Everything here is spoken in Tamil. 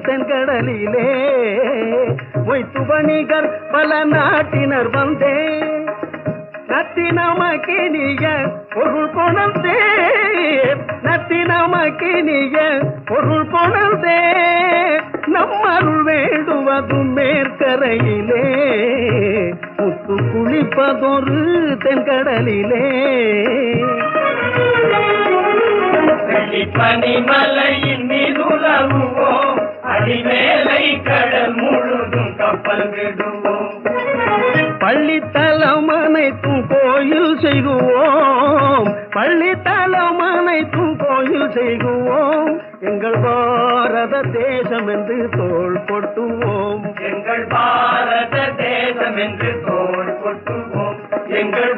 தென்கடலிலே மொய்த்து வணிகர் பல நாட்டினர் வந்தே நத்தினமக்கினிய பொருள் கொணர்ந்தே நத்தினமக்கினிய பொருள் கொணர்ந்தே நம்மருள் வேண்டுவதும் மேற்கரையிலே முத்து குளிப்பதொரு தென்கடலிலே பனிமலையின் மீதுலவுவோம் அடிமேலை கடல் முழுதும் கப்பல் விடுவோம் பள்ளித்தலம் அனைத்தும் கோயில் செய்குவோம் பள்ளித்தலம் அனைத்தும் கோயில் செய்குவோம் எங்கள் பாரத தேசம் என்று தோள் கொட்டுவோம் எங்கள் பாரத தேசம் என்று தோள் கொட்டுவோம் எங்கள்